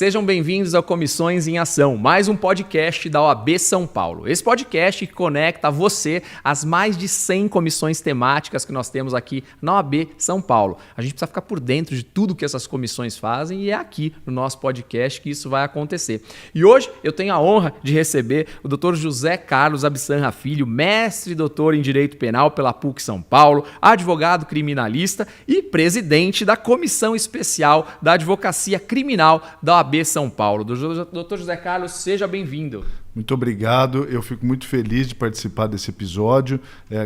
Sejam bem-vindos ao Comissões em Ação, mais um podcast da OAB São Paulo. Esse podcast que conecta você às mais de 100 comissões temáticas que nós temos aqui na OAB São Paulo. A gente precisa ficar por dentro de tudo que essas comissões fazem e é aqui no nosso podcast que isso vai acontecer. E hoje eu tenho a honra de receber o Dr. José Carlos Absanra Filho, mestre e doutor em Direito Penal pela PUC São Paulo, advogado criminalista e presidente da Comissão Especial da Advocacia Criminal da OAB São Paulo. Dr. José Carlos, seja bem-vindo. Muito obrigado, eu fico muito feliz de participar desse episódio.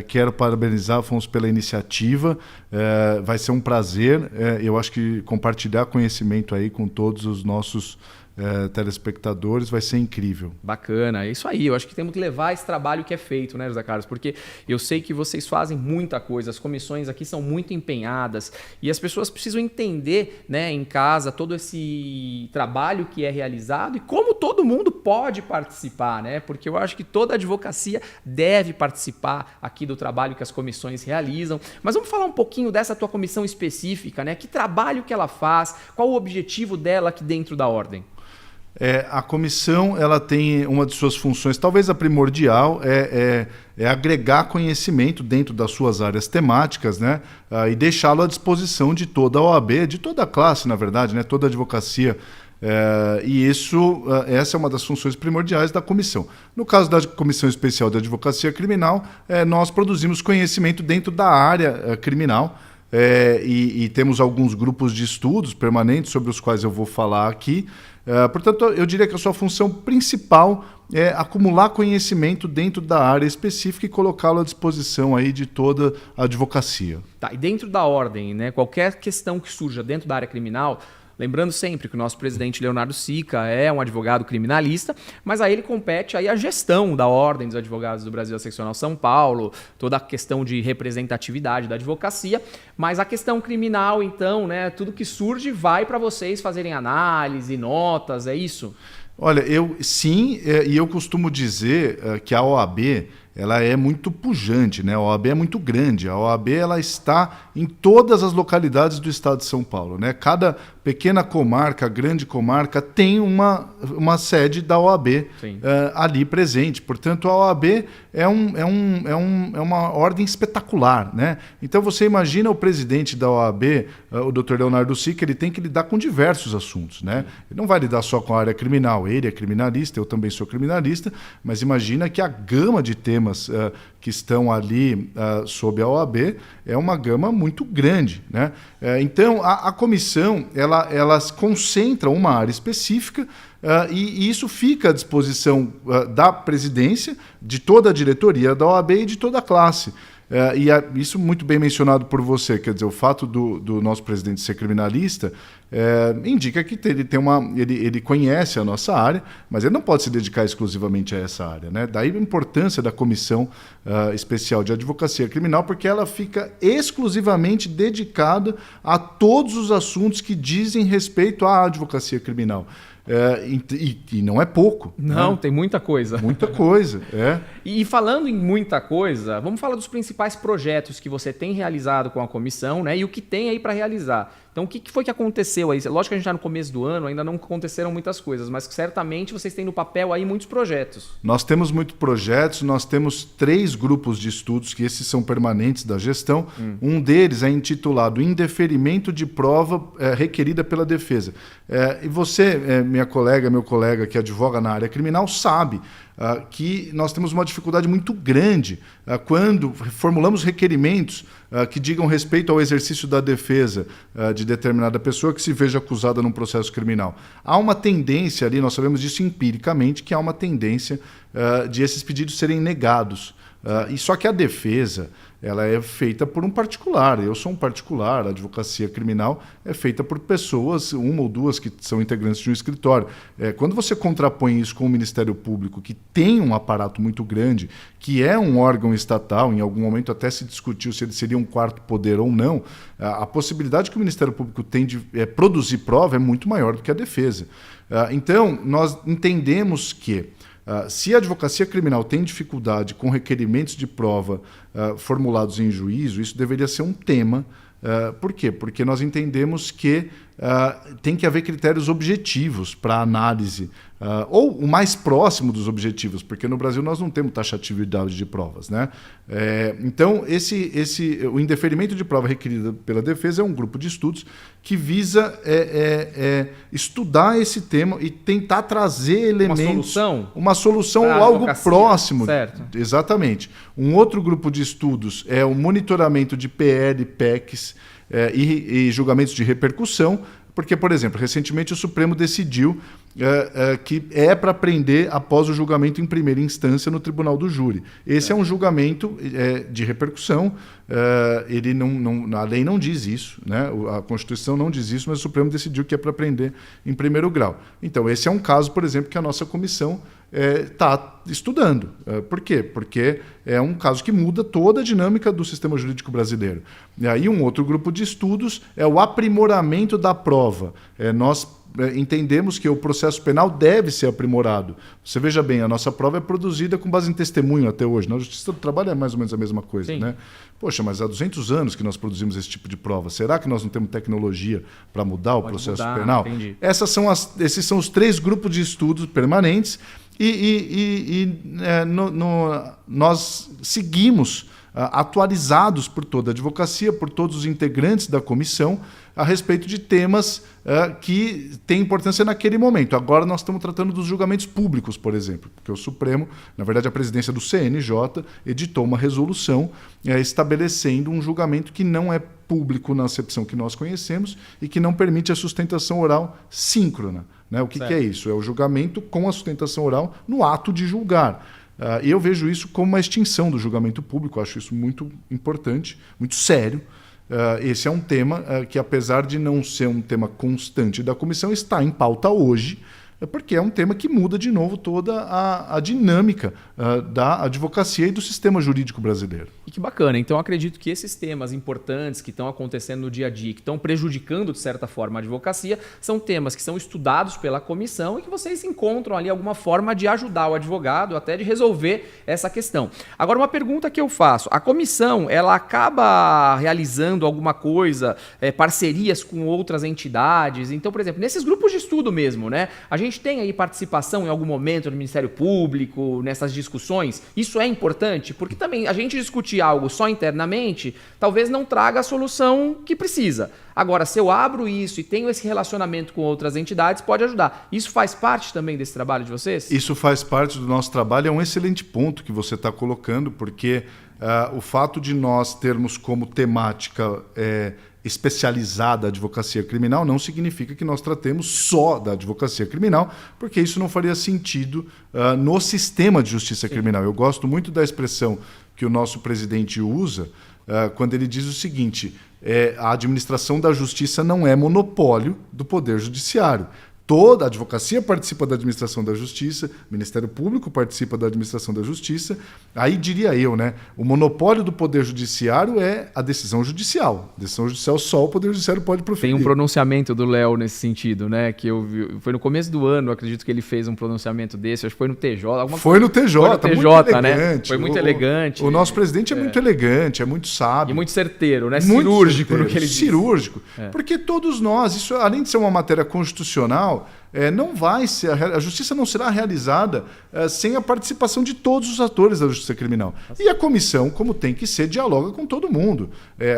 Quero parabenizar, Afonso, pela iniciativa. Vai ser um prazer, eu acho que compartilhar conhecimento aí com todos os nossos telespectadores vai ser incrível. Bacana, é isso aí. Eu acho que temos que levar esse trabalho que é feito, né, José Carlos? Porque eu sei que vocês fazem muita coisa, as comissões aqui são muito empenhadas e as pessoas precisam entender, né, em casa todo esse trabalho que é realizado e como todo mundo pode participar, né? Porque eu acho que toda advocacia deve participar aqui do trabalho que as comissões realizam. Mas vamos falar um pouquinho dessa tua comissão específica, né? Que trabalho que ela faz, qual o objetivo dela aqui dentro da ordem? A comissão ela tem uma de suas funções, talvez a primordial, é agregar conhecimento dentro das suas áreas temáticas, né? E deixá-lo à disposição de toda a OAB, de toda a classe, na verdade, né? Toda a advocacia. Essa é uma das funções primordiais da comissão. No caso da Comissão Especial de Advocacia Criminal, nós produzimos conhecimento dentro da área criminal. E temos alguns grupos de estudos permanentes sobre os quais eu vou falar aqui. Portanto, eu diria que a sua função principal é acumular conhecimento dentro da área específica e colocá-lo à disposição aí de toda a advocacia. Tá, e dentro da ordem, né, qualquer questão que surja dentro da área criminal, lembrando sempre que o nosso presidente Leonardo Sica é um advogado criminalista, mas a ele compete aí a gestão da Ordem dos Advogados do Brasil Seccional São Paulo, toda a questão de representatividade da advocacia, mas a questão criminal, então, né, tudo que surge vai para vocês fazerem análise, notas, é isso? Olha, eu costumo dizer que a OAB ela é muito pujante, né? A OAB é muito grande. A OAB ela está em todas as localidades do estado de São Paulo, né? Cada pequena comarca, grande comarca, tem uma sede da OAB ali presente. Portanto, a OAB é uma ordem espetacular, né? Então, você imagina o presidente da OAB, o Dr. Leonardo Sica, ele tem que lidar com diversos assuntos, né? Ele não vai lidar só com a área criminal. Ele é criminalista, eu também sou criminalista, mas imagina que a gama de temas que estão ali sob a OAB é uma gama muito grande, né? Então, a comissão ela concentra uma área específica e isso fica à disposição da presidência, de toda a diretoria da OAB e de toda a classe. Isso muito bem mencionado por você, quer dizer, o fato do nosso presidente ser criminalista indica que ele conhece a nossa área, mas ele não pode se dedicar exclusivamente a essa área, né? Daí a importância da Comissão Especial de Advocacia Criminal, porque ela fica exclusivamente dedicada a todos os assuntos que dizem respeito à advocacia criminal. E não é pouco. Não, né? Tem muita coisa. Muita coisa, E falando em muita coisa, vamos falar dos principais projetos que você tem realizado com a comissão, né? E o que tem aí para realizar. Então, o que foi que aconteceu aí? Lógico que a gente está no começo do ano, ainda não aconteceram muitas coisas, mas certamente vocês têm no papel aí muitos projetos. Nós temos muitos projetos, nós temos 3 grupos de estudos, que esses são permanentes da gestão. Um deles é intitulado Indeferimento de Prova Requerida pela Defesa. E você, meu colega que advoga na área criminal, sabe que nós temos uma dificuldade muito grande quando formulamos requerimentos que digam respeito ao exercício da defesa de determinada pessoa que se veja acusada num processo criminal. Há uma tendência ali, nós sabemos disso empiricamente, que há uma tendência de esses pedidos serem negados. E só que a defesa ela é feita por um particular. Eu sou um particular, a advocacia criminal é feita por pessoas, uma ou duas que são integrantes de um escritório. Quando você contrapõe isso com o Ministério Público, que tem um aparato muito grande, que é um órgão estatal, em algum momento até se discutiu se ele seria um quarto poder ou não, a possibilidade que o Ministério Público tem de produzir prova é muito maior do que a defesa. Então, nós entendemos que se a advocacia criminal tem dificuldade com requerimentos de prova formulados em juízo, isso deveria ser um tema Por quê? Porque nós entendemos que tem que haver critérios objetivos para a análise, ou o mais próximo dos objetivos, porque no Brasil nós não temos taxatividade de provas, né? Então, o indeferimento de prova requerida pela defesa é um grupo de estudos que visa estudar esse tema e tentar trazer elementos... Uma solução ou algo próximo. Certo. Exatamente. Um outro grupo de estudos é o monitoramento de PL, PECs e julgamentos de repercussão, porque, por exemplo, recentemente o Supremo decidiu que é para prender após o julgamento em primeira instância no tribunal do júri. Esse é um julgamento de repercussão. A lei não diz isso, né? A Constituição não diz isso, mas o Supremo decidiu que é para prender em primeiro grau. Então, esse é um caso, por exemplo, que a nossa comissão está estudando. Por quê? Porque é um caso que muda toda a dinâmica do sistema jurídico brasileiro. E aí um outro grupo de estudos é o aprimoramento da prova. Nós entendemos que o processo penal deve ser aprimorado. Você veja bem, a nossa prova é produzida com base em testemunho até hoje. Na Justiça do Trabalho é mais ou menos a mesma coisa, Sim. né? Poxa, mas há 200 anos que nós produzimos esse tipo de prova. Será que nós não temos tecnologia para mudar o processo penal? Entendi. Esses são os 3 grupos de estudos permanentes nós seguimos atualizados por toda a advocacia, por todos os integrantes da comissão, a respeito de temas que têm importância naquele momento. Agora nós estamos tratando dos julgamentos públicos, por exemplo, porque o Supremo, na verdade a presidência do CNJ, editou uma resolução estabelecendo um julgamento que não é público na acepção que nós conhecemos e que não permite a sustentação oral síncrona. Né? O que é isso? É o julgamento com a sustentação oral no ato de julgar. E eu vejo isso como uma extinção do julgamento público, acho isso muito importante, muito sério. Esse é um tema que, apesar de não ser um tema constante da comissão, está em pauta hoje, porque é um tema que muda de novo toda a dinâmica da advocacia e do sistema jurídico brasileiro. E que bacana. Então, eu acredito que esses temas importantes que estão acontecendo no dia a dia, que estão prejudicando, de certa forma, a advocacia, são temas que são estudados pela comissão e que vocês encontram ali alguma forma de ajudar o advogado, até de resolver essa questão. Agora, uma pergunta que eu faço. A comissão, ela acaba realizando alguma coisa, parcerias com outras entidades? Então, por exemplo, nesses grupos de estudo mesmo, né? A gente tem aí participação em algum momento do Ministério Público, nessas discussões? Isso é importante? Porque também a gente discutir algo só internamente, talvez não traga a solução que precisa. Agora, se eu abro isso e tenho esse relacionamento com outras entidades, pode ajudar. Isso faz parte também desse trabalho de vocês? Isso faz parte do nosso trabalho, é um excelente ponto que você está colocando, porque o fato de nós termos como temática especializada a advocacia criminal não significa que nós tratemos só da advocacia criminal, porque isso não faria sentido no sistema de justiça criminal. Eu gosto muito da expressão que o nosso presidente usa quando ele diz o seguinte: a administração da justiça não é monopólio do Poder Judiciário. Toda a advocacia participa da administração da justiça, o Ministério Público participa da administração da justiça. Aí diria eu, né? O monopólio do Poder Judiciário é a decisão judicial. A decisão judicial só o Poder Judiciário pode proferir. Tem um pronunciamento do Léo nesse sentido, né? Que eu vi, foi no começo do ano, eu acredito que ele fez um pronunciamento desse, acho que foi no TJ. Foi no TJ, muito né? Foi muito elegante. O nosso presidente é muito elegante, é muito sábio. E muito certeiro, né? Muito cirúrgico certeiro, no que ele diz. Cirúrgico. Porque todos nós, isso além de ser uma matéria constitucional, não vai ser, a justiça não será realizada sem a participação de todos os atores da justiça criminal. E a comissão, como tem que ser, dialoga com todo mundo.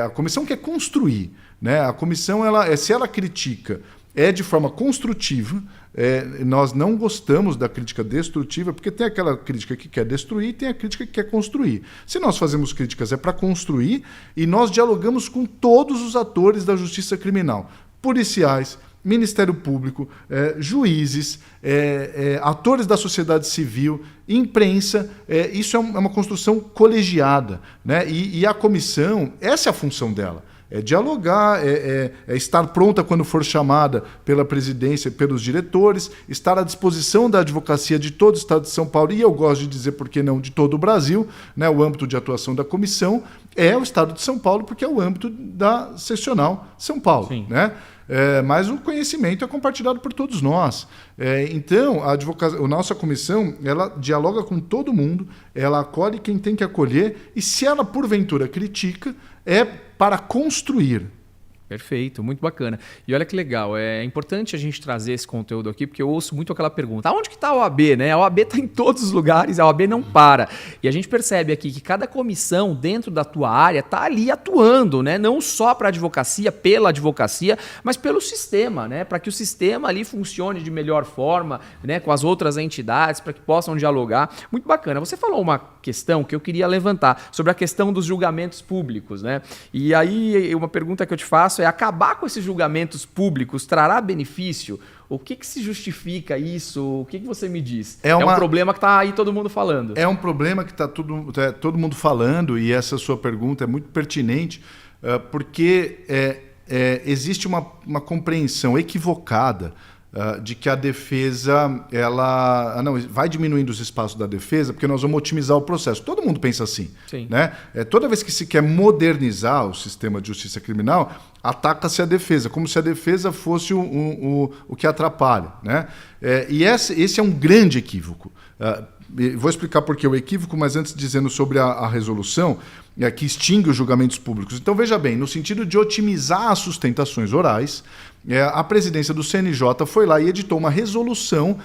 A comissão quer construir, né? A comissão, se ela critica, é de forma construtiva. Nós não gostamos da crítica destrutiva, porque tem aquela crítica que quer destruir e tem a crítica que quer construir. Se nós fazemos críticas é para construir, e nós dialogamos com todos os atores da justiça criminal, policiais, Ministério Público, juízes, atores da sociedade civil, imprensa. Isso é uma construção colegiada, né? E a comissão, essa é a função dela. É dialogar, estar pronta quando for chamada pela presidência, pelos diretores, estar à disposição da advocacia de todo o Estado de São Paulo, e eu gosto de dizer, por que não, de todo o Brasil, né? O âmbito de atuação da comissão é o Estado de São Paulo, porque é o âmbito da seccional São Paulo, né? Mas o conhecimento é compartilhado por todos nós. Então, a nossa comissão, ela dialoga com todo mundo, ela acolhe quem tem que acolher, e se ela, porventura, critica, é para construir, Perfeito, muito bacana. E olha que legal, é importante a gente trazer esse conteúdo aqui, porque eu ouço muito aquela pergunta, aonde que está a OAB, né? A OAB está em todos os lugares, a OAB não para. E a gente percebe aqui que cada comissão dentro da tua área está ali atuando, né? Não só para a advocacia, pela advocacia, mas pelo sistema, né? Para que o sistema ali funcione de melhor forma, né? Com as outras entidades, para que possam dialogar. Muito bacana. Você falou uma questão que eu queria levantar, sobre a questão dos julgamentos públicos, né? E aí, uma pergunta que eu te faço é: acabar com esses julgamentos públicos trará benefício? O que se justifica isso? O que você me diz? É um problema que está aí todo mundo falando. É um problema que está todo mundo falando, e essa sua pergunta é muito pertinente, porque existe uma compreensão equivocada de que a defesa vai diminuindo os espaços da defesa porque nós vamos otimizar o processo. Todo mundo pensa assim. Sim. Né? Toda vez que se quer modernizar o sistema de justiça criminal, ataca-se a defesa, como se a defesa fosse o que atrapalha. Né? E esse é um grande equívoco. Vou explicar por que o equívoco, mas antes dizendo sobre a resolução que extingue os julgamentos públicos. Então, veja bem, no sentido de otimizar as sustentações orais, a presidência do CNJ foi lá e editou uma resolução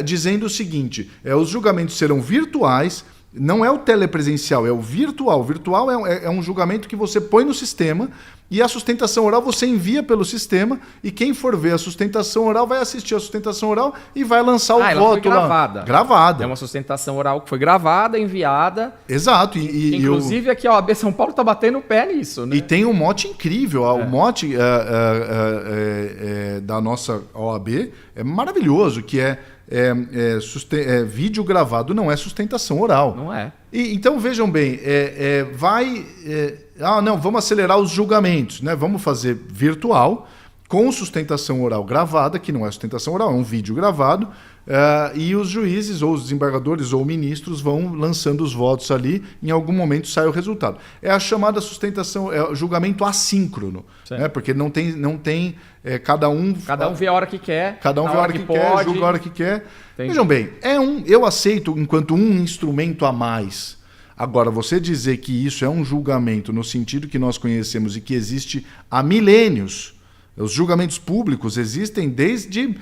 dizendo o seguinte: os julgamentos serão virtuais. Não é o telepresencial, é o virtual. O virtual é um julgamento que você põe no sistema e a sustentação oral você envia pelo sistema e quem for ver a sustentação oral vai assistir a sustentação oral e vai lançar o voto. Ela foi gravada. Gravada. É uma sustentação oral que foi gravada, enviada. Exato. Inclusive aqui a OAB São Paulo está batendo o pé nisso. Né? E tem um mote incrível. O mote da nossa OAB é maravilhoso, que vídeo gravado não é sustentação oral. Não é. Então, vejam bem, vamos acelerar os julgamentos, né? Vamos fazer virtual, com sustentação oral gravada, que não é sustentação oral, é um vídeo gravado, e os juízes, ou os desembargadores, ou ministros vão lançando os votos ali, em algum momento sai o resultado. É a chamada sustentação, julgamento assíncrono, né? Porque não tem cada um vê a hora que quer, cada um vê a hora que quer, julga a hora que quer. Entendi. Vejam bem, eu aceito enquanto um instrumento a mais. Agora, você dizer que isso é um julgamento no sentido que nós conhecemos e que existe há milênios. Os julgamentos públicos existem desde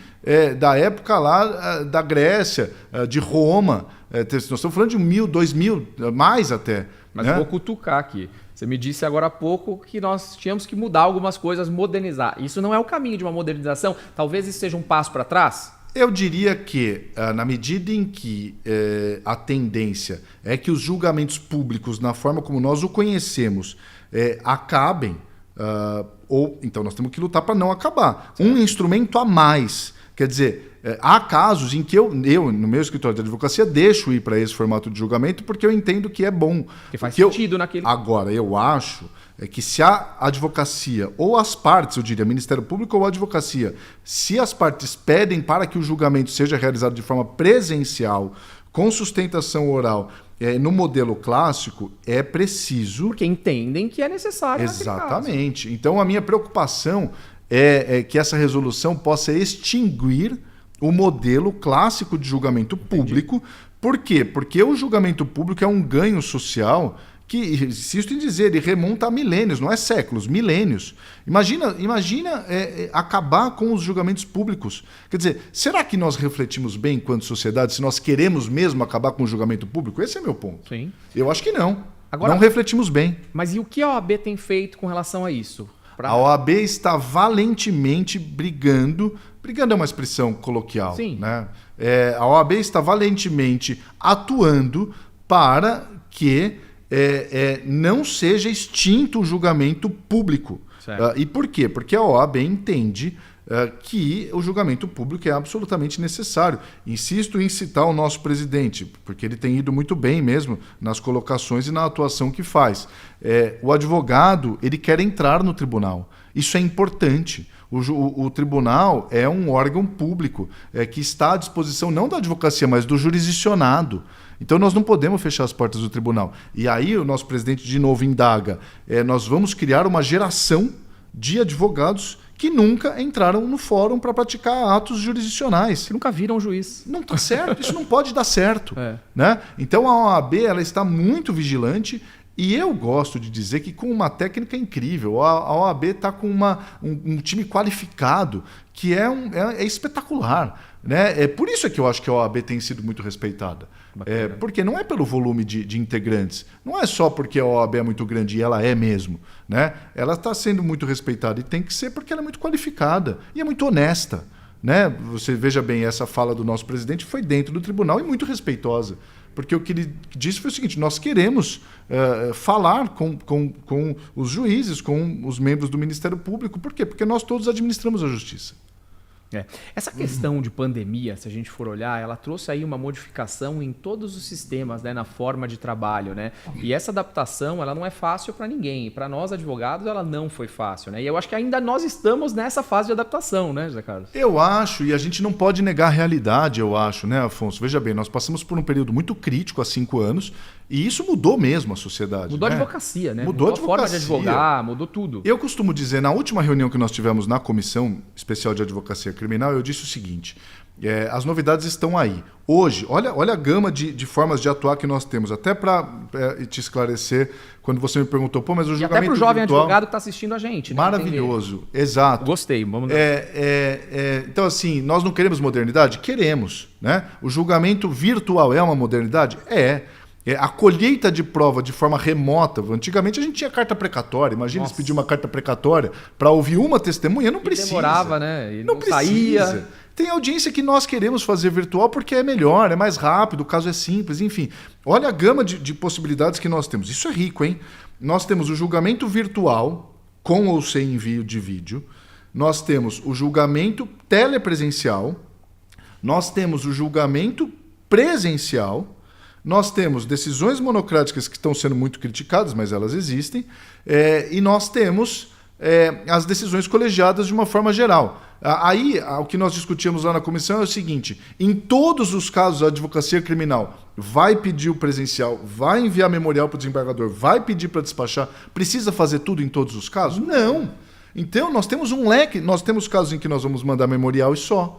da época lá da Grécia, de Roma. Nós estamos falando de 1000, 2000, mais até. Mas vou cutucar aqui. Você me disse agora há pouco que nós tínhamos que mudar algumas coisas, modernizar. Isso não é o caminho de uma modernização? Talvez isso seja um passo para trás? Eu diria que, na medida em que a tendência é que os julgamentos públicos, na forma como nós o conhecemos, acabem, então nós temos que lutar para não acabar. Certo. Um instrumento a mais. Quer dizer, há casos em que eu, no meu escritório de advocacia, deixo ir para esse formato de julgamento porque eu entendo que é bom. Que faz sentido naquele... Agora, eu acho que se a advocacia, ou as partes, eu diria, Ministério Público ou advocacia, se as partes pedem para que o julgamento seja realizado de forma presencial, com sustentação oral, no modelo clássico, é preciso... Porque entendem que é necessário. Exatamente. Então, a minha preocupação é que essa resolução possa extinguir o modelo clássico de julgamento público. Entendi. Por quê? Porque o julgamento público é um ganho social que, insisto em dizer, ele remonta a milênios, não é séculos, milênios. Imagina acabar com os julgamentos públicos. Quer dizer, será que nós refletimos bem enquanto sociedade se nós queremos mesmo acabar com o julgamento público? Esse é meu ponto. Sim. Eu acho que não. Agora, não refletimos bem. Mas e o que a OAB tem feito com relação a isso? A OAB está valentemente brigando é uma expressão coloquial. Sim. Né? A OAB está valentemente atuando para que não seja extinto o julgamento público. E por quê? Porque a OAB entende que o julgamento público é absolutamente necessário. Insisto em citar o nosso presidente, porque ele tem ido muito bem mesmo nas colocações e na atuação que faz. O advogado, ele quer entrar no tribunal. Isso é importante. O tribunal é um órgão público que está à disposição não da advocacia, mas do jurisdicionado. Então nós não podemos fechar as portas do tribunal. E aí o nosso presidente de novo indaga, nós vamos criar uma geração de advogados que nunca entraram no fórum para praticar atos jurisdicionais. Que nunca viram um juiz. Não está certo, isso não pode dar certo. Né? Então a OAB ela está muito vigilante E eu gosto de dizer que com uma técnica incrível, a OAB está com um time qualificado que é espetacular. Né? É por isso que eu acho que a OAB tem sido muito respeitada. Porque não é pelo volume de integrantes, não é só porque a OAB é muito grande, e ela é mesmo. Né? Ela está sendo muito respeitada e tem que ser porque ela é muito qualificada e é muito honesta. Né? Você veja bem, essa fala do nosso presidente foi dentro do tribunal e muito respeitosa. Porque o que ele disse foi o seguinte: nós queremos falar com os juízes, com os membros do Ministério Público. Por quê? Porque nós todos administramos a justiça. Essa questão de pandemia, se a gente for olhar, ela trouxe aí uma modificação em todos os sistemas, né, na forma de trabalho, né? E essa adaptação, ela não é fácil para ninguém. Para nós advogados, ela não foi fácil, né? E eu acho que ainda nós estamos nessa fase de adaptação, né, José Carlos? Eu acho, e a gente não pode negar a realidade, eu acho, né, Afonso? Veja bem, nós passamos por um período muito crítico há 5 anos. E isso mudou mesmo a sociedade. Mudou né? a advocacia, né? Mudou a forma de advogar, mudou tudo. Eu costumo dizer, na última reunião que nós tivemos na Comissão Especial de Advocacia Criminal, eu disse o seguinte: as novidades estão aí. Hoje, olha a gama de formas de atuar que nós temos. Até para te esclarecer, quando você me perguntou, mas o julgamento até para o jovem virtual, advogado que está assistindo a gente. Né? Maravilhoso, exato. Gostei. Vamos lá. Então, assim, nós não queremos modernidade? Queremos. Né? O julgamento virtual é uma modernidade? A colheita de prova de forma remota. Antigamente a gente tinha carta precatória. Imagina se pedir uma carta precatória para ouvir uma testemunha. Não precisa. Demorava, né? E não precisa. Saía. Tem audiência que nós queremos fazer virtual porque é melhor, é mais rápido, o caso é simples, enfim. Olha a gama de possibilidades que nós temos. Isso é rico, hein? Nós temos o julgamento virtual, com ou sem envio de vídeo. Nós temos o julgamento telepresencial. Nós temos o julgamento presencial. Nós temos decisões monocráticas que estão sendo muito criticadas, mas elas existem. E nós temos as decisões colegiadas de uma forma geral. Aí, o que nós discutimos lá na comissão é o seguinte: em todos os casos, a advocacia criminal vai pedir o presencial, vai enviar memorial para o desembargador, vai pedir para despachar. Precisa fazer tudo em todos os casos? Não. Então, nós temos um leque. Nós temos casos em que nós vamos mandar memorial e só.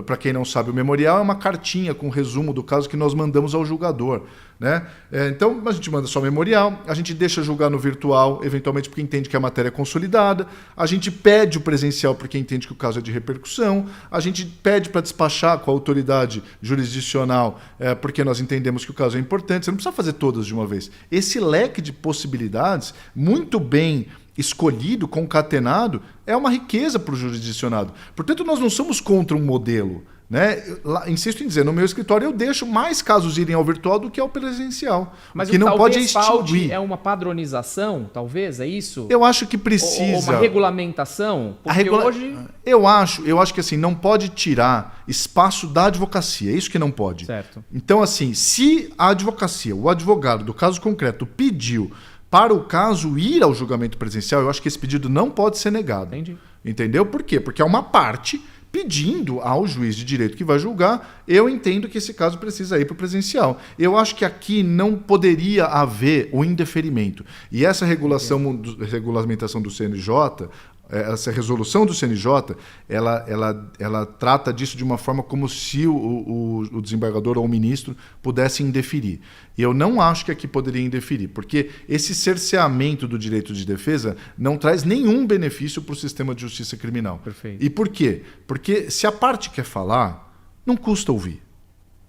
Para quem não sabe, o memorial é uma cartinha com resumo do caso que nós mandamos ao julgador. Né? Então, a gente manda só memorial, a gente deixa julgar no virtual, eventualmente porque entende que a matéria é consolidada, a gente pede o presencial porque entende que o caso é de repercussão, a gente pede para despachar com a autoridade jurisdicional porque nós entendemos que o caso é importante. Você não precisa fazer todas de uma vez. Esse leque de possibilidades, muito bem escolhido, concatenado, é uma riqueza para o jurisdicionado. Portanto, nós não somos contra um modelo. Né? Insisto em dizer, no meu escritório eu deixo mais casos irem ao virtual do que ao presencial. Mas que não pode extinguir. É uma padronização, talvez, é isso? Eu acho que precisa. Ou uma regulamentação? Porque hoje... Eu acho que assim, não pode tirar espaço da advocacia, é isso que não pode. Certo. Então, assim, se a advocacia, o advogado do caso concreto pediu para o caso ir ao julgamento presencial, eu acho que esse pedido não pode ser negado. Entendi. Entendeu? Por quê? Porque é uma parte pedindo ao juiz de direito que vai julgar. Eu entendo que esse caso precisa ir para o presencial. Eu acho que aqui não poderia haver o indeferimento. E essa regulamentação do CNJ, essa resolução do CNJ, ela trata disso de uma forma como se o desembargador ou o ministro pudesse indeferir. E eu não acho que aqui poderia indeferir, porque esse cerceamento do direito de defesa não traz nenhum benefício para o sistema de justiça criminal. Perfeito. E por quê? Porque se a parte quer falar, não custa ouvir.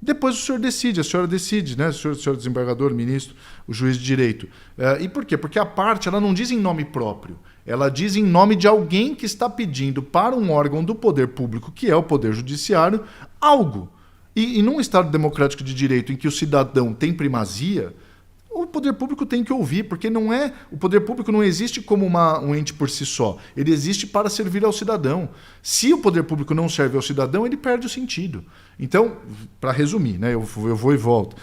Depois o senhor decide, a senhora decide, né? O senhor desembargador, ministro, o juiz de direito. E por quê? Porque a parte ela não diz em nome próprio. Ela diz em nome de alguém que está pedindo para um órgão do poder público, que é o Poder Judiciário, algo. E num Estado democrático de direito em que o cidadão tem primazia, o poder público tem que ouvir, porque o poder público não existe como um ente por si só. Ele existe para servir ao cidadão. Se o poder público não serve ao cidadão, ele perde o sentido. Então, para resumir, né, eu vou e volto.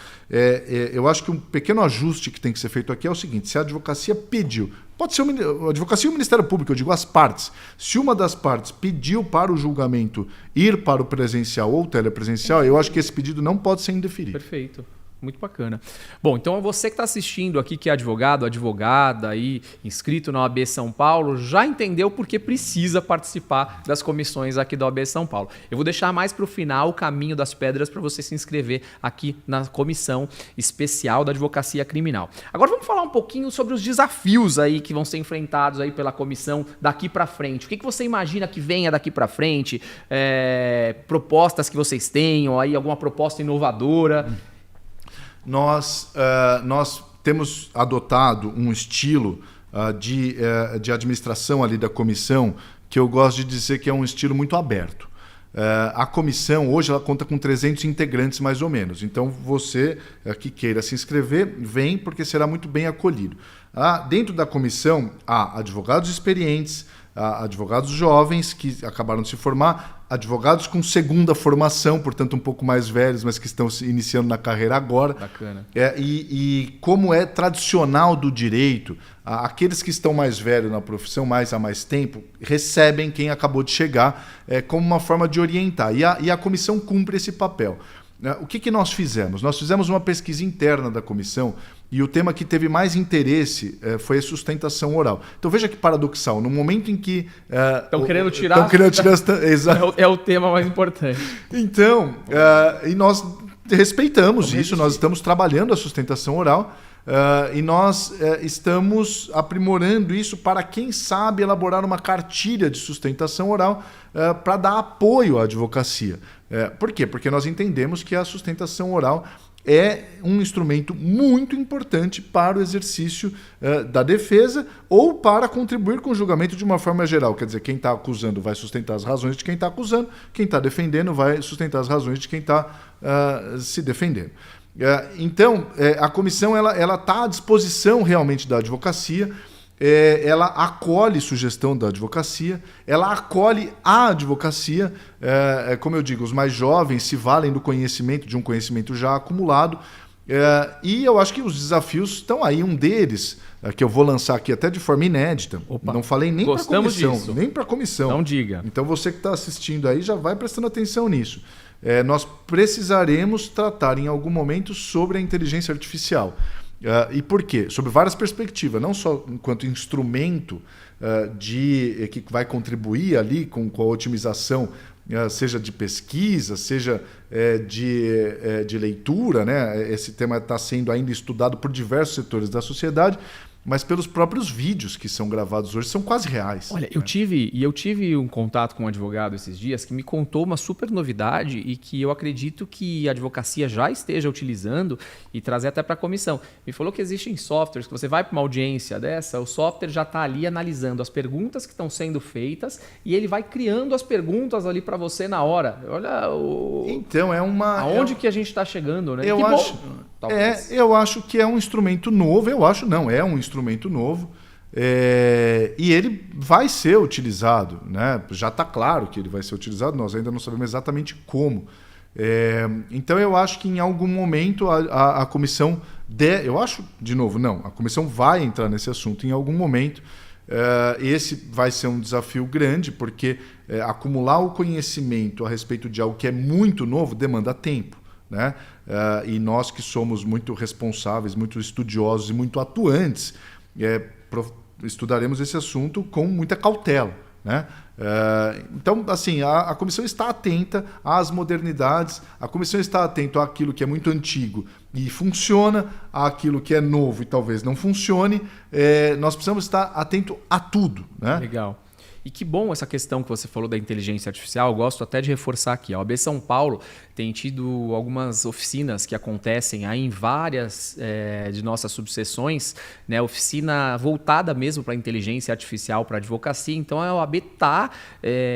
Eu acho que um pequeno ajuste que tem que ser feito aqui é o seguinte: se a advocacia pediu, pode ser a advocacia e o Ministério Público, eu digo as partes. Se uma das partes pediu para o julgamento ir para o presencial ou telepresencial, eu acho que esse pedido não pode ser indeferido. Perfeito. Muito bacana. Bom, então você que está assistindo aqui, que é advogado, advogada, aí, inscrito na OAB São Paulo, já entendeu por que precisa participar das comissões aqui da OAB São Paulo. Eu vou deixar mais para o final o caminho das pedras para você se inscrever aqui na comissão especial da advocacia criminal. Agora vamos falar um pouquinho sobre os desafios aí que vão ser enfrentados aí pela comissão daqui para frente. O que você imagina que venha daqui para frente? Propostas que vocês tenham, aí alguma proposta inovadora? Nós temos adotado um estilo de administração ali da comissão que eu gosto de dizer que é um estilo muito aberto. A comissão hoje ela conta com 300 integrantes mais ou menos. Então você que queira se inscrever, vem porque será muito bem acolhido. Dentro da comissão há advogados experientes, advogados jovens que acabaram de se formar, advogados com segunda formação, portanto um pouco mais velhos, mas que estão se iniciando na carreira agora. Bacana. E como é tradicional do direito, aqueles que estão mais velhos na profissão, há mais tempo, recebem quem acabou de chegar como uma forma de orientar. E a comissão cumpre esse papel. O que nós fizemos? Nós fizemos uma pesquisa interna da comissão e o tema que teve mais interesse foi a sustentação oral. Então veja que paradoxal, no momento em que... Estão querendo tirar... É o tema mais importante. Então, e nós respeitamos isso, nós estamos trabalhando a sustentação oral e nós estamos aprimorando isso para, quem sabe, elaborar uma cartilha de sustentação oral para dar apoio à advocacia. Por quê? Porque nós entendemos que a sustentação oral é um instrumento muito importante para o exercício da defesa ou para contribuir com o julgamento de uma forma geral. Quer dizer, quem está acusando vai sustentar as razões de quem está acusando, quem está defendendo vai sustentar as razões de quem está se defendendo. Então, a comissão ela está à disposição realmente da advocacia. Ela acolhe sugestão da advocacia, ela acolhe a advocacia, como eu digo, os mais jovens se valem do conhecimento, de um conhecimento já acumulado, e eu acho que os desafios estão aí. Um deles, que eu vou lançar aqui até de forma inédita. Opa, não falei nem para a comissão, disso. nem para a comissão. Não diga. Então você que está assistindo aí já vai prestando atenção nisso. Nós precisaremos tratar em algum momento sobre a inteligência artificial. E por quê? Sob várias perspectivas, não só enquanto instrumento que vai contribuir ali com a otimização, seja de pesquisa, seja de leitura, né? Esse tema está sendo ainda estudado por diversos setores da sociedade, mas pelos próprios vídeos que são gravados hoje, são quase reais. Olha, eu tive um contato com um advogado esses dias que me contou uma super novidade e que eu acredito que a advocacia já esteja utilizando e trazer até para a comissão. Me falou que existem softwares que você vai para uma audiência dessa, o software já está ali analisando as perguntas que estão sendo feitas e ele vai criando as perguntas ali para você na hora. Olha Então, aonde que a gente está chegando, né? Eu acho que é um instrumento novo. É um instrumento novo e ele vai ser utilizado, né? Já está claro que ele vai ser utilizado, nós ainda não sabemos exatamente como. Então eu acho que em algum momento a comissão a comissão vai entrar nesse assunto em algum momento. Esse vai ser um desafio grande, porque acumular o conhecimento a respeito de algo que é muito novo demanda tempo, né? E nós que somos muito responsáveis, muito estudiosos e muito atuantes, estudaremos esse assunto com muita cautela, né? Então, assim, a comissão está atenta às modernidades, a comissão está atenta àquilo que é muito antigo e funciona, àquilo que é novo e talvez não funcione. Nós precisamos estar atento a tudo, né? Legal. E que bom essa questão que você falou da inteligência artificial. Eu gosto até de reforçar aqui. A OAB São Paulo tem tido algumas oficinas que acontecem aí em várias de nossas subseções, né? Oficina voltada mesmo para a inteligência artificial, para a advocacia. Então a OAB está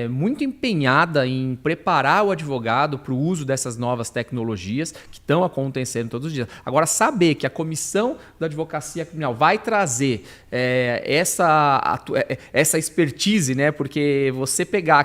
muito empenhada em preparar o advogado para o uso dessas novas tecnologias que estão acontecendo todos os dias. Agora, saber que a Comissão da Advocacia Criminal vai trazer essa expertise, né, né? Porque você pegar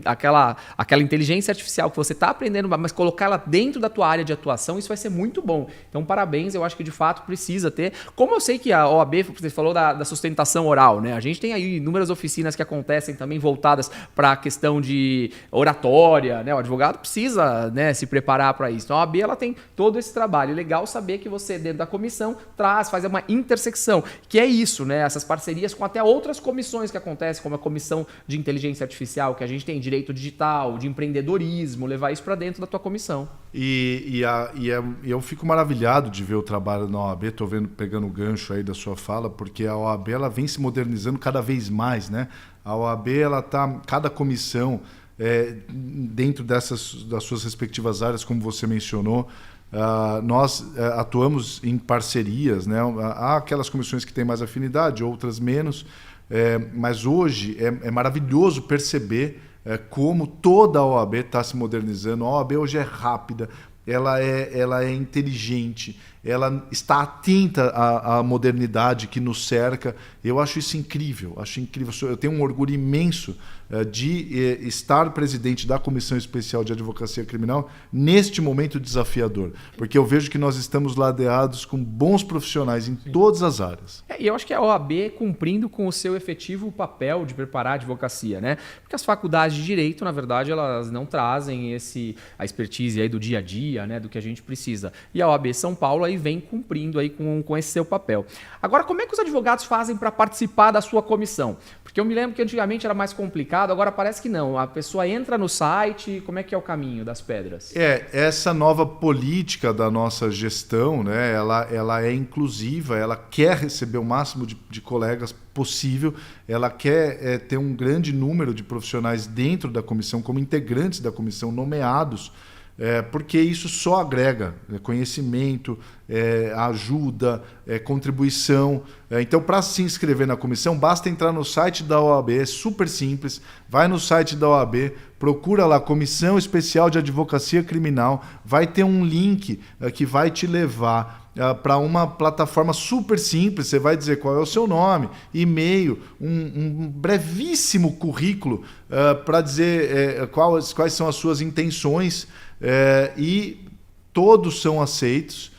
aquela inteligência artificial que você está aprendendo, mas colocar ela dentro da tua área de atuação, isso vai ser muito bom. Então, parabéns, eu acho que de fato precisa ter. Como eu sei que a OAB, você falou da sustentação oral, né? A gente tem aí inúmeras oficinas que acontecem também voltadas para a questão de oratória, né? O advogado precisa, né, se preparar para isso. Então, a OAB ela tem todo esse trabalho. Legal saber que você, dentro da comissão, faz uma intersecção, que é isso, né? Essas parcerias com até outras comissões que acontecem, como a comissão de inteligência artificial, que a gente tem direito digital, de empreendedorismo, levar isso para dentro da tua comissão. E eu fico maravilhado de ver o trabalho na OAB, estou pegando o gancho aí da sua fala, porque a OAB ela vem se modernizando cada vez mais, né? A OAB, cada comissão, dentro das suas respectivas áreas, como você mencionou, nós atuamos em parcerias, né? Há aquelas comissões que têm mais afinidade, outras menos, mas hoje é maravilhoso perceber como toda a OAB está se modernizando. A OAB hoje é rápida, ela é inteligente, ela está atenta à modernidade que nos cerca. Eu acho isso incrível, Eu tenho um orgulho imenso de estar presidente da Comissão Especial de Advocacia Criminal neste momento desafiador, porque eu vejo que nós estamos ladeados com bons profissionais em todas as áreas. E eu acho que a OAB cumprindo com o seu efetivo papel de preparar a advocacia, né? Porque as faculdades de direito, na verdade, elas não trazem a expertise aí do dia a dia, né, do que a gente precisa. E a OAB São Paulo aí vem cumprindo aí com esse seu papel. Agora, como é que os advogados fazem para participar da sua comissão? Porque eu me lembro que antigamente era mais complicado, agora parece que não. A pessoa entra no site, como é que é o caminho das pedras? Essa nova política da nossa gestão, né, ela é inclusiva, ela quer receber o máximo de colegas possível, ela quer ter um grande número de profissionais dentro da comissão, como integrantes da comissão, nomeados, porque isso só agrega conhecimento, ajuda, contribuição. Então, para se inscrever na comissão, basta entrar no site da OAB, é super simples, vai no site da OAB, procura lá Comissão Especial de Advocacia Criminal, vai ter um link que vai te levar para uma plataforma super simples. Você vai dizer qual é o seu nome, e-mail, um brevíssimo currículo para dizer quais são as suas intenções, e todos são aceitos.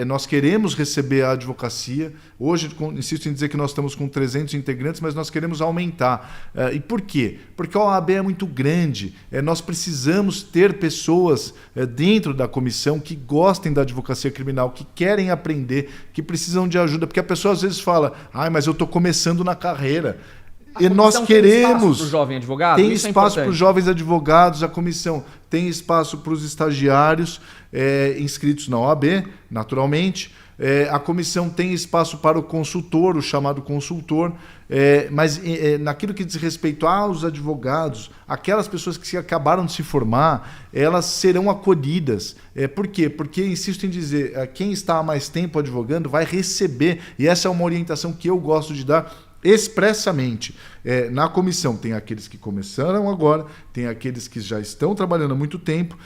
Nós queremos receber a advocacia. Hoje, insisto em dizer que nós estamos com 300 integrantes, mas nós queremos aumentar. E por quê? Porque a OAB é muito grande. Nós precisamos ter pessoas dentro da comissão que gostem da advocacia criminal, que querem aprender, que precisam de ajuda. Porque a pessoa às vezes fala, mas eu estou começando na carreira. E nós queremos. Tem espaço para o jovem advogado? Tem espaço para os jovens advogados, a comissão tem espaço para os estagiários inscritos na OAB, naturalmente. A comissão tem espaço para o consultor, o chamado consultor, mas naquilo que diz respeito aos advogados, aquelas pessoas que acabaram de se formar, elas serão acolhidas. Por quê? Porque, insisto em dizer, quem está há mais tempo advogando vai receber, e essa é uma orientação que eu gosto de dar expressamente. Na comissão tem aqueles que começaram agora, tem aqueles que já estão trabalhando há muito tempo,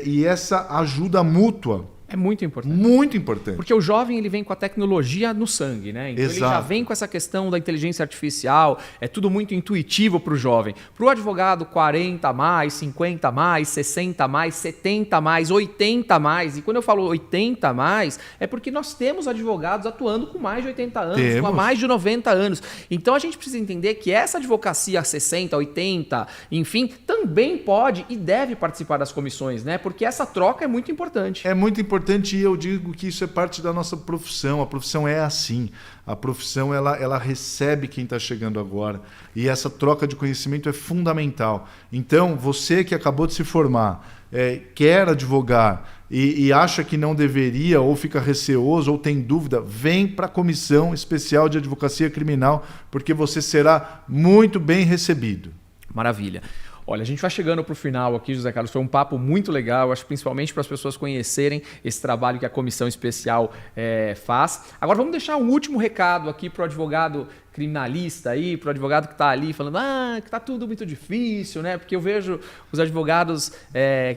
e essa ajuda mútua é muito importante. Muito importante. Porque o jovem ele vem com a tecnologia no sangue, né? Então Exato. Ele já vem com essa questão da inteligência artificial, é tudo muito intuitivo para o jovem. Para o advogado, 40 a mais, 50 a mais, 60 a mais, 70 a mais, 80 a mais. E quando eu falo 80 a mais, é porque nós temos advogados atuando com mais de 80 anos, com mais de 90 anos. Então a gente precisa entender que essa advocacia a 60, 80, enfim, também pode e deve participar das comissões, né? Porque essa troca é muito importante. É muito importante, e eu digo que isso é parte da nossa profissão. A profissão é assim. A profissão ela recebe quem está chegando agora. E essa troca de conhecimento é fundamental. Então, você que acabou de se formar, quer advogar e acha que não deveria, ou fica receoso, ou tem dúvida, vem para a Comissão Especial de Advocacia Criminal, porque você será muito bem recebido. Maravilha. Olha, a gente vai chegando para o final aqui, José Carlos. Foi um papo muito legal, acho, principalmente para as pessoas conhecerem esse trabalho que a Comissão Especial faz. Agora vamos deixar um último recado aqui para o advogado criminalista aí, para o advogado que está ali falando que está tudo muito difícil, né? Porque eu vejo os advogados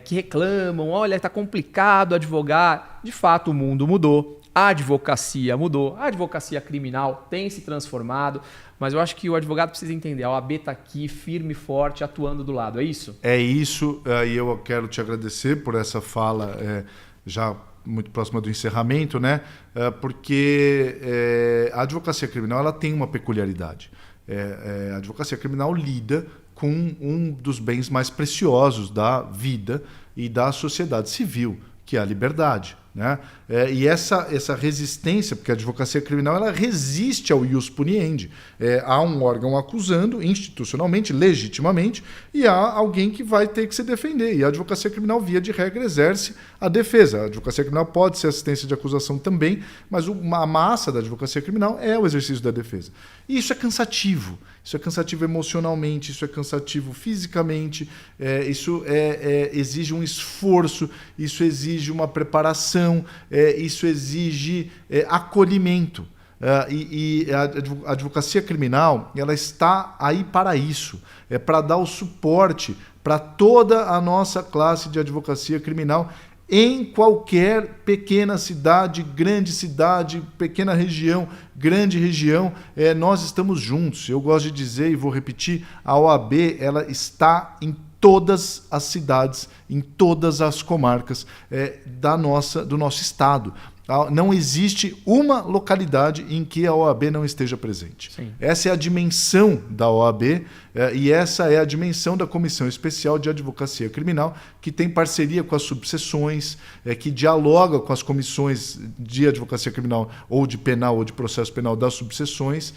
que reclamam, olha, está complicado advogar. De fato, o mundo mudou. a advocacia mudou, a advocacia criminal tem se transformado, mas eu acho que o advogado precisa entender, a OAB está aqui firme e forte, atuando do lado, é isso? É isso, e eu quero te agradecer por essa fala já muito próxima do encerramento, né? Porque a advocacia criminal ela tem uma peculiaridade. A advocacia criminal lida com um dos bens mais preciosos da vida e da sociedade civil, que é a liberdade. Né? E essa resistência, porque a advocacia criminal ela resiste ao ius puniendi. Há um órgão acusando institucionalmente, legitimamente, e há alguém que vai ter que se defender. E a advocacia criminal, via de regra, exerce a defesa. A advocacia criminal pode ser assistência de acusação também, mas a massa da advocacia criminal é o exercício da defesa. E isso é cansativo. Isso é cansativo emocionalmente, isso é cansativo fisicamente, isso exige um esforço, isso exige uma preparação, isso exige acolhimento. E a advocacia criminal ela está aí para isso, para dar o suporte para toda a nossa classe de advocacia criminal em qualquer pequena cidade, pequena região, grande região, nós estamos juntos. Eu gosto de dizer e vou repetir, a OAB ela está em todas as cidades, em todas as comarcas do nosso estado. Não existe uma localidade em que a OAB não esteja presente. Sim. Essa é a dimensão da OAB e essa é a dimensão da Comissão Especial de Advocacia Criminal, que tem parceria com as subseções, que dialoga com as comissões de advocacia criminal ou de penal ou de processo penal das subseções.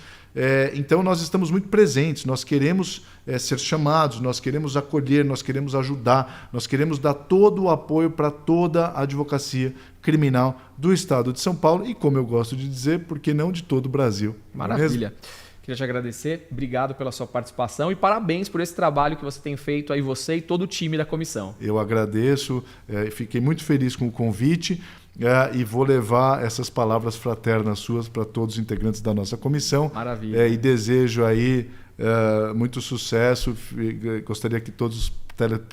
Então nós estamos muito presentes, nós queremos ser chamados, nós queremos acolher, nós queremos ajudar, nós queremos dar todo o apoio para toda a advocacia criminal do Estado de São Paulo e, como eu gosto de dizer, por que não de todo o Brasil. Maravilha. Queria te agradecer, obrigado pela sua participação e parabéns por esse trabalho que você tem feito aí, você e todo o time da comissão. Eu agradeço, fiquei muito feliz com o convite. E vou levar essas palavras fraternas suas para todos os integrantes da nossa comissão. Maravilha. E desejo aí muito sucesso. Gostaria que todos os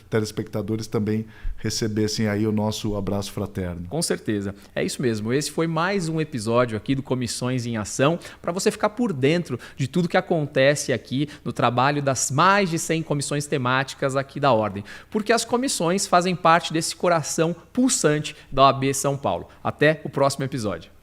telespectadores também recebessem aí o nosso abraço fraterno. Com certeza. É isso mesmo. Esse foi mais um episódio aqui do Comissões em Ação, para você ficar por dentro de tudo que acontece aqui no trabalho das mais de 100 comissões temáticas aqui da Ordem. Porque as comissões fazem parte desse coração pulsante da OAB São Paulo. Até o próximo episódio.